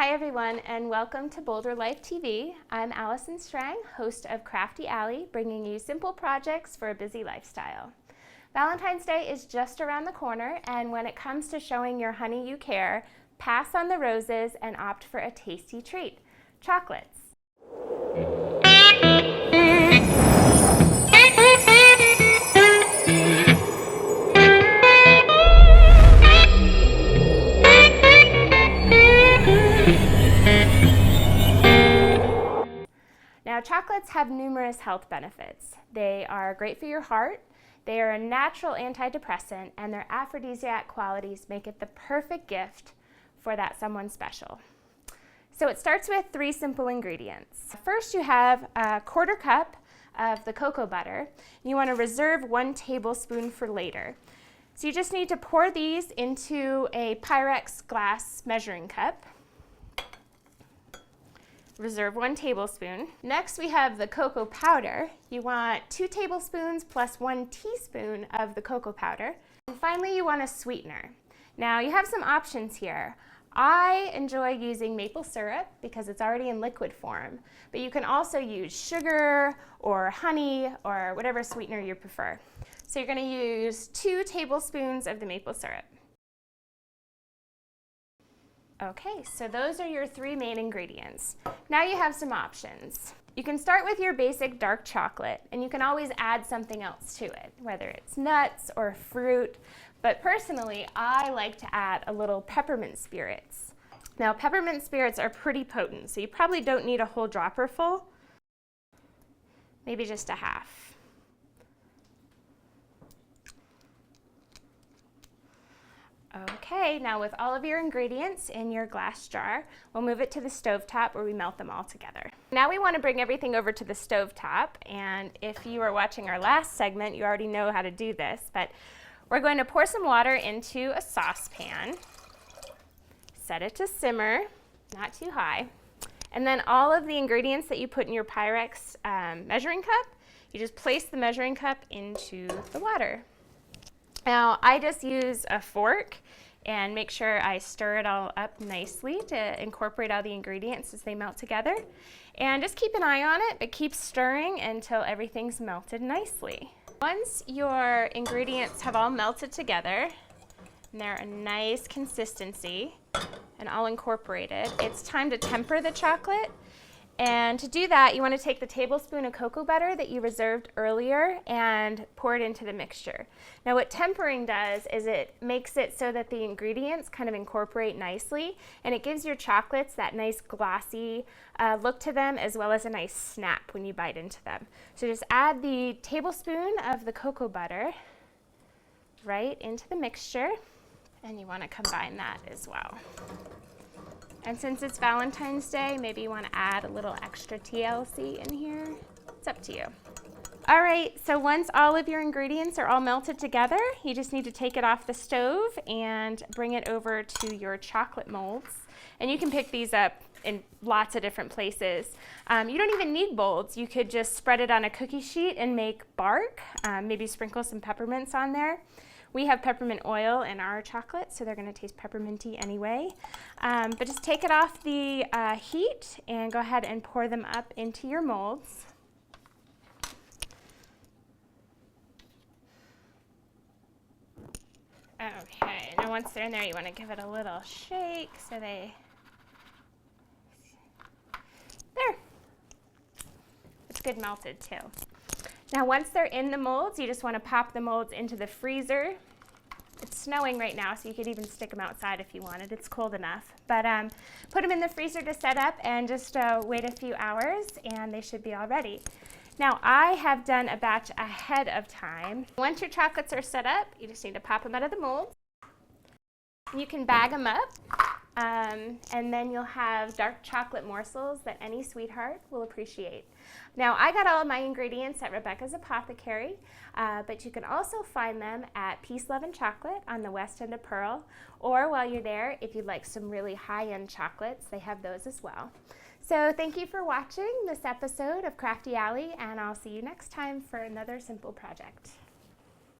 Hi everyone, and welcome to Boulder Life TV. I'm Allison Strang, host of Crafty Alley, bringing you simple projects for a busy lifestyle. Valentine's Day is just around the corner, and when it comes to showing your honey you care, pass on the roses and opt for a tasty treat, chocolates. Now, chocolates have numerous health benefits. They are great for your heart, they are a natural antidepressant, and their aphrodisiac qualities make it the perfect gift for that someone special. So it starts with 3 simple ingredients. First, you have a 1/4 cup of the cocoa butter. You want to reserve 1 tablespoon for later. So you just need to pour these into a Pyrex glass measuring cup. Reserve 1 tablespoon. Next, we have the cocoa powder. You want 2 tablespoons plus 1 teaspoon of the cocoa powder. And finally, you want a sweetener. Now, you have some options here. I enjoy using maple syrup because it's already in liquid form, but you can also use sugar or honey or whatever sweetener you prefer. So you're going to use 2 tablespoons of the maple syrup. Okay, so those are your 3 main ingredients. Now you have some options. You can start with your basic dark chocolate, and you can always add something else to it, whether it's nuts or fruit, but personally, I like to add a little peppermint spirits. Now, peppermint spirits are pretty potent, so you probably don't need a whole dropper full, maybe just a half. Okay, now with all of your ingredients in your glass jar, we'll move it to the stovetop where we melt them all together. Now we want to bring everything over to the stovetop, and if you were watching our last segment, you already know how to do this, but we're going to pour some water into a saucepan, set it to simmer, not too high, and then all of the ingredients that you put in your Pyrex measuring cup, you just place the measuring cup into the water. Now, I just use a fork and make sure I stir it all up nicely to incorporate all the ingredients as they melt together. And just keep an eye on it, but keep stirring until everything's melted nicely. Once your ingredients have all melted together, and they're a nice consistency and all incorporated, it's time to temper the chocolate. And to do that, you want to take the tablespoon of cocoa butter that you reserved earlier and pour it into the mixture. Now, what tempering does is it makes it so that the ingredients kind of incorporate nicely, and it gives your chocolates that nice glossy look to them, as well as a nice snap when you bite into them. So just add the tablespoon of the cocoa butter right into the mixture, and you want to combine that as well. And since it's Valentine's Day, maybe you want to add a little extra TLC in here. It's up to you. All right, so once all of your ingredients are all melted together, you just need to take it off the stove and bring it over to your chocolate molds. And you can pick these up in lots of different places. You don't even need molds. You could just spread it on a cookie sheet and make bark, maybe sprinkle some peppermints on there. We have peppermint oil in our chocolate, so they're going to taste pepperminty anyway. But just take it off the heat and go ahead and pour them up into your molds. Okay, now once they're in there, you want to give it a little shake so they... There! It's good melted too. Now, once they're in the molds, you just want to pop the molds into the freezer. It's snowing right now, so you could even stick them outside if you wanted. It's cold enough. But put them in the freezer to set up and just wait a few hours, and they should be all ready. Now, I have done a batch ahead of time. Once your chocolates are set up, you just need to pop them out of the molds. You can bag them up, and then you'll have dark chocolate morsels that any sweetheart will appreciate. Now, I got all of my ingredients at Rebecca's Apothecary, but you can also find them at Peace, Love, and Chocolate on the west end of Pearl, or while you're there, if you'd like some really high-end chocolates, they have those as well. So thank you for watching this episode of Crafty Alley, and I'll see you next time for another simple project.